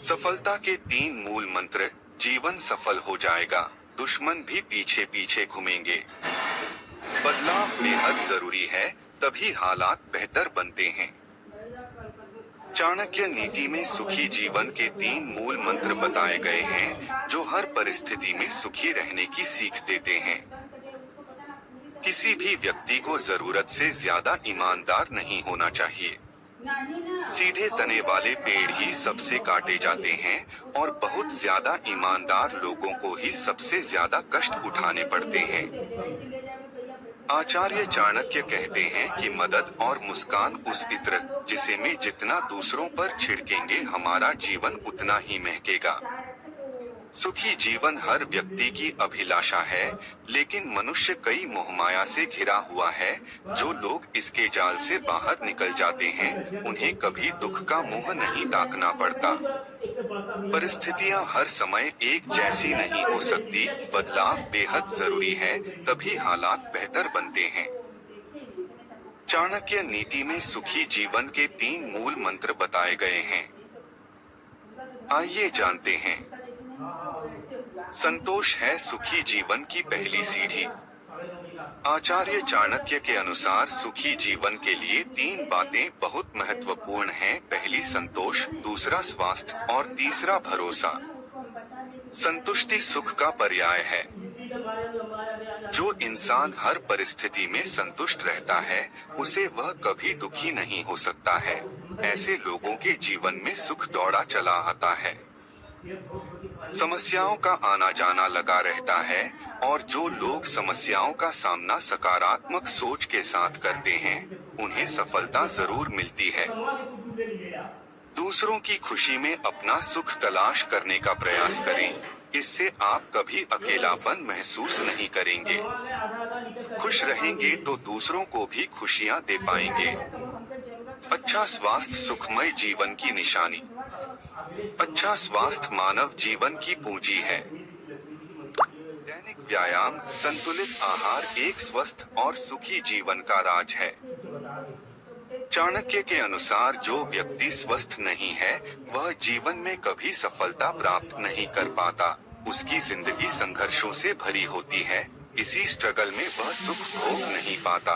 सफलता के 3 मूल मंत्र। जीवन सफल हो जाएगा, दुश्मन भी पीछे पीछे घूमेंगे। बदलाव बेहद जरूरी है, तभी हालात बेहतर बनते हैं। चाणक्य नीति में सुखी जीवन के 3 मूल मंत्र बताए गए हैं, जो हर परिस्थिति में सुखी रहने की सीख देते हैं। किसी भी व्यक्ति को जरूरत से ज्यादा ईमानदार नहीं होना चाहिए। सीधे तने वाले पेड़ ही सबसे काटे जाते हैं और बहुत ज्यादा ईमानदार लोगों को ही सबसे ज्यादा कष्ट उठाने पड़ते हैं। आचार्य चाणक्य कहते हैं कि मदद और मुस्कान उस इत्र जिसे में जितना दूसरों पर छिड़केंगे हमारा जीवन उतना ही महकेगा। सुखी जीवन हर व्यक्ति की अभिलाषा है, लेकिन मनुष्य कई मोहमाया से घिरा हुआ है। जो लोग इसके जाल से बाहर निकल जाते हैं, उन्हें कभी दुख का मुंह नहीं ताकना पड़ता। परिस्थितियां हर समय एक जैसी नहीं हो सकती, बदलाव बेहद जरूरी है, तभी हालात बेहतर बनते हैं। चाणक्य नीति में सुखी जीवन के 3 मूल मंत्र बताए गए हैं। आइए जानते हैं। संतोष है सुखी जीवन की पहली सीढ़ी। आचार्य चाणक्य के अनुसार सुखी जीवन के लिए 3 बातें बहुत महत्वपूर्ण हैं। पहली संतोष, दूसरा स्वास्थ्य और तीसरा भरोसा। संतुष्टि सुख का पर्याय है। जो इंसान हर परिस्थिति में संतुष्ट रहता है, उसे वह कभी दुखी नहीं हो सकता है। ऐसे लोगों के जीवन में सुख दौड़ा चला आता है। समस्याओं का आना जाना लगा रहता है, और जो लोग समस्याओं का सामना सकारात्मक सोच के साथ करते हैं, उन्हें सफलता जरूर मिलती है। दूसरों की खुशी में अपना सुख तलाश करने का प्रयास करें, इससे आप कभी अकेलापन महसूस नहीं करेंगे। खुश रहेंगे तो दूसरों को भी खुशियां दे पाएंगे। अच्छा स्वास्थ्य सुखमय जीवन की निशानी। अच्छा स्वास्थ्य मानव जीवन की पूंजी है। दैनिक व्यायाम, संतुलित आहार एक स्वस्थ और सुखी जीवन का राज है। चाणक्य के अनुसार जो व्यक्ति स्वस्थ नहीं है, वह जीवन में कभी सफलता प्राप्त नहीं कर पाता। उसकी जिंदगी संघर्षों से भरी होती है, इसी स्ट्रगल में वह सुख भोग नहीं पाता।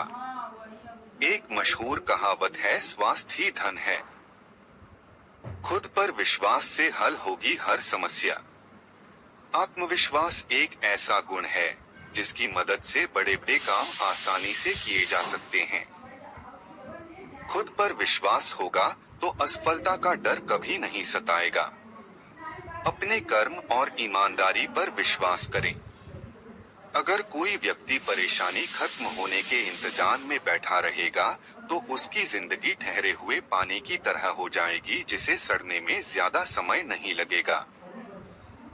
एक मशहूर कहावत है, स्वास्थ्य ही धन है। खुद पर विश्वास से हल होगी हर समस्या। आत्मविश्वास एक ऐसा गुण है, जिसकी मदद से बड़े बड़े काम आसानी से किए जा सकते हैं। खुद पर विश्वास होगा तो असफलता का डर कभी नहीं सताएगा। अपने कर्म और ईमानदारी पर विश्वास करें। अगर कोई व्यक्ति परेशानी खत्म होने के इंतजार में बैठा रहेगा, तो उसकी जिंदगी ठहरे हुए पानी की तरह हो जाएगी, जिसे सड़ने में ज्यादा समय नहीं लगेगा।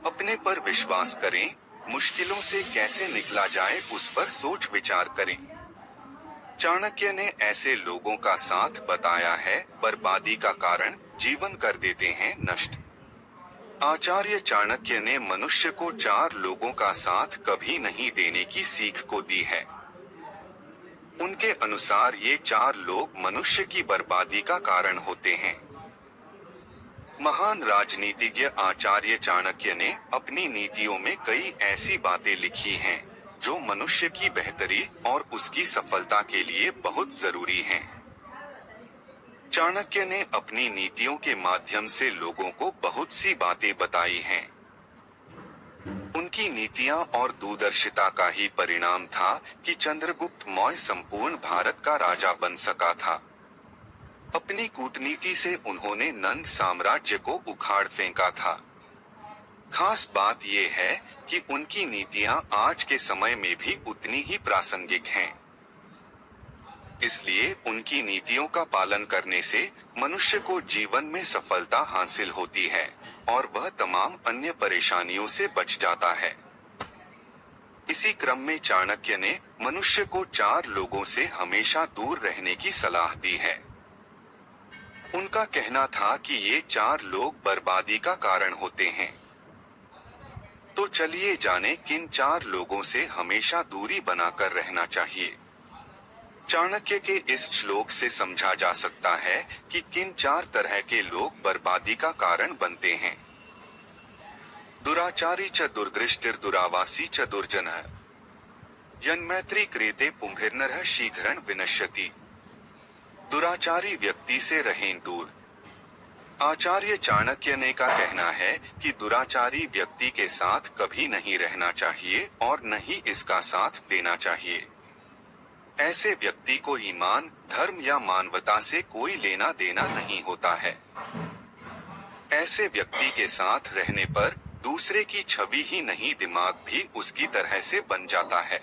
अपने पर विश्वास करें, मुश्किलों से कैसे निकला जाए उस पर सोच विचार करें। चाणक्य ने ऐसे लोगों का साथ बताया है, बर्बादी का कारण जीवन कर देते हैं नष्ट। आचार्य चाणक्य ने मनुष्य को 4 लोगों का साथ कभी नहीं देने की सीख को दी है। उनके अनुसार ये 4 लोग मनुष्य की बर्बादी का कारण होते हैं। महान राजनीतिज्ञ आचार्य चाणक्य ने अपनी नीतियों में कई ऐसी बातें लिखी हैं, जो मनुष्य की बेहतरी और उसकी सफलता के लिए बहुत जरूरी हैं। चाणक्य ने अपनी नीतियों के माध्यम से लोगों को बहुत सी बातें बताई हैं। उनकी नीतियां और दूरदर्शिता का ही परिणाम था कि चंद्रगुप्त मौर्य संपूर्ण भारत का राजा बन सका था। अपनी कूटनीति से उन्होंने नंद साम्राज्य को उखाड़ फेंका था। खास बात यह है कि उनकी नीतियां आज के समय में भी उतनी ही प्रासंगिक हैं। इसलिए उनकी नीतियों का पालन करने से मनुष्य को जीवन में सफलता हासिल होती है, और वह तमाम अन्य परेशानियों से बच जाता है। इसी क्रम में चाणक्य ने मनुष्य को 4 लोगों से हमेशा दूर रहने की सलाह दी है। उनका कहना था कि ये 4 लोग बर्बादी का कारण होते हैं। तो चलिए जाने किन 4 लोगों से हमेशा दूरी बनाकर रहना चाहिए। चाणक्य के इस श्लोक से समझा जा सकता है कि किन 4 तरह के लोग बर्बादी का कारण बनते हैं। दुराचारी च दुर्दृष्टिर्दुरावासी च दुर्जनः यन्मैत्री क्रेते पुंभिर्नरः शीघ्रं विनश्यति। दुराचारी व्यक्ति से रहें दूर। आचार्य चाणक्य ने का कहना है कि दुराचारी व्यक्ति के साथ कभी नहीं रहना चाहिए और न ही इसका साथ देना चाहिए। ऐसे व्यक्ति को ईमान, धर्म या मानवता से कोई लेना देना नहीं होता है। ऐसे व्यक्ति के साथ रहने पर दूसरे की छवि ही नहीं दिमाग भी उसकी तरह से बन जाता है।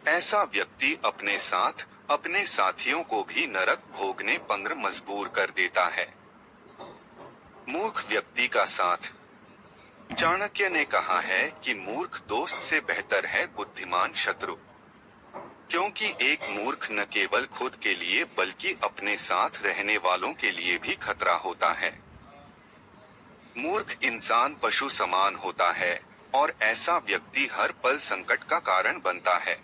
ऐसा व्यक्ति अपने साथ अपने साथियों को भी नरक भोगने पर मजबूर कर देता है। मूर्ख व्यक्ति का साथ। चाणक्य ने कहा है कि मूर्ख दोस्त से बेहतर है बुद्धिमान शत्रु, क्योंकि एक मूर्ख न केवल खुद के लिए बल्कि अपने साथ रहने वालों के लिए भी खतरा होता है। मूर्ख इंसान पशु समान होता है और ऐसा व्यक्ति हर पल संकट का कारण बनता है।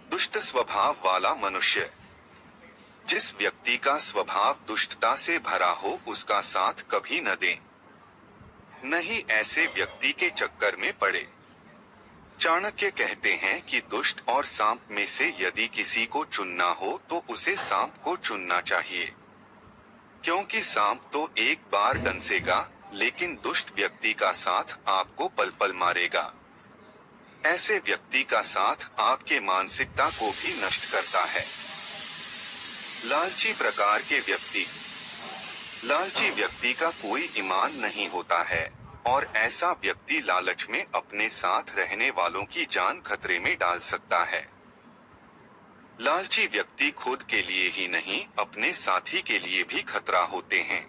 दुष्ट स्वभाव वाला मनुष्य। जिस व्यक्ति का स्वभाव दुष्टता से भरा हो उसका साथ कभी न दें, नहीं ऐसे व्यक्ति के चक्कर में पड़े। चाणक्य कहते हैं कि दुष्ट और सांप में से यदि किसी को चुनना हो तो उसे सांप को चुनना चाहिए, क्योंकि सांप तो एक बार डंसेगा लेकिन दुष्ट व्यक्ति का साथ आपको पल पल मारेगा। ऐसे व्यक्ति का साथ आपके मानसिकता को भी नष्ट करता है। लालची प्रकार के व्यक्ति। लालची व्यक्ति का कोई ईमान नहीं होता है और ऐसा व्यक्ति लालच में अपने साथ रहने वालों की जान खतरे में डाल सकता है। लालची व्यक्ति खुद के लिए ही नहीं अपने साथी के लिए भी खतरा होते हैं।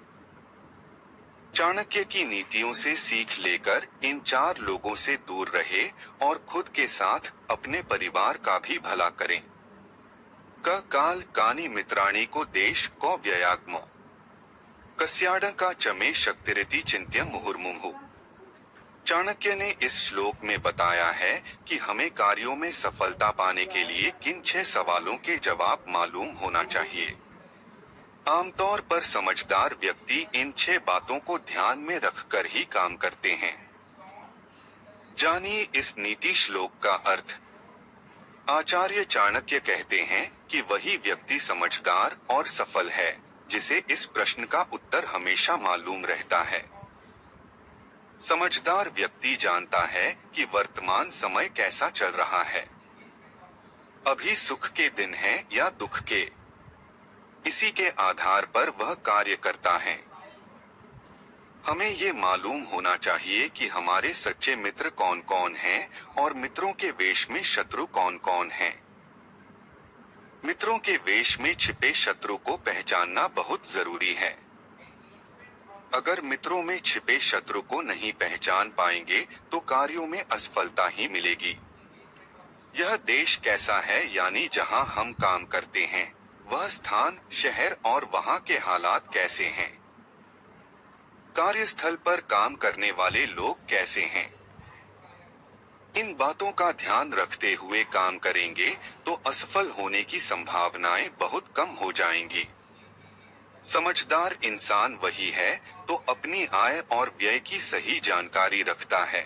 चाणक्य की नीतियों से सीख लेकर इन 4 लोगों से दूर रहे और खुद के साथ अपने परिवार का भी भला करें। क काल कानी मित्राणी को देश को व्ययाग्मो कस्याड का चमे शक्तिरिति चिंत्य मुहुर्मुहु। चाणक्य ने इस श्लोक में बताया है कि हमें कार्यों में सफलता पाने के लिए किन 6 सवालों के जवाब मालूम होना चाहिए। आमतौर पर समझदार व्यक्ति इन 6 बातों को ध्यान में रखकर ही काम करते हैं। जानिए इस नीति श्लोक का अर्थ। आचार्य चाणक्य कहते हैं कि वही व्यक्ति समझदार और सफल है जिसे इस प्रश्न का उत्तर हमेशा मालूम रहता है। समझदार व्यक्ति जानता है कि वर्तमान समय कैसा चल रहा है, अभी सुख के दिन हैं या दुख के। इसी के आधार पर वह कार्य करता है। हमें ये मालूम होना चाहिए कि हमारे सच्चे मित्र कौन कौन हैं और मित्रों के वेश में शत्रु कौन कौन हैं। मित्रों के वेश में छिपे शत्रु को पहचानना बहुत जरूरी है। अगर मित्रों में छिपे शत्रु को नहीं पहचान पाएंगे तो कार्यों में असफलता ही मिलेगी। यह देश कैसा है यानी जहां हम काम करते हैं, वह स्थान, शहर और वहां के हालात कैसे हैं। कार्यस्थल पर काम करने वाले लोग कैसे हैं। इन बातों का ध्यान रखते हुए काम करेंगे तो असफल होने की संभावनाएं बहुत कम हो जाएंगी। समझदार इंसान वही है तो अपनी आय और व्यय की सही जानकारी रखता है।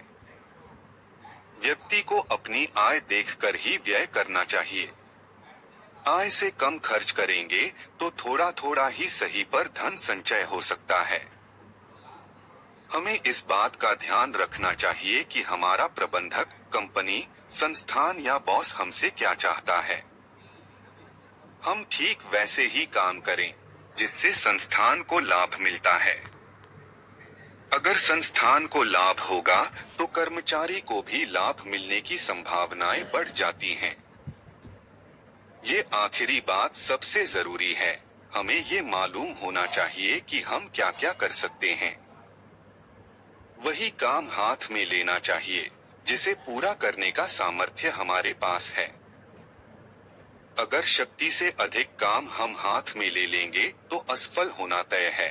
व्यक्ति को अपनी आय देखकर ही व्यय करना चाहिए। आय से कम खर्च करेंगे तो थोड़ा थोड़ा ही सही पर धन संचय हो सकता है। हमें इस बात का ध्यान रखना चाहिए कि हमारा प्रबंधक, कंपनी, संस्थान या बॉस हमसे क्या चाहता है। हम ठीक वैसे ही काम करें जिससे संस्थान को लाभ मिलता है। अगर संस्थान को लाभ होगा तो कर्मचारी को भी लाभ मिलने की संभावनाएं बढ़ जाती हैं। ये आखिरी बात सबसे जरूरी है। हमें ये मालूम होना चाहिए कि हम क्या क्या कर सकते हैं। वही काम हाथ में लेना चाहिए जिसे पूरा करने का सामर्थ्य हमारे पास है। अगर शक्ति से अधिक काम हम हाथ में ले लेंगे तो असफल होना तय है।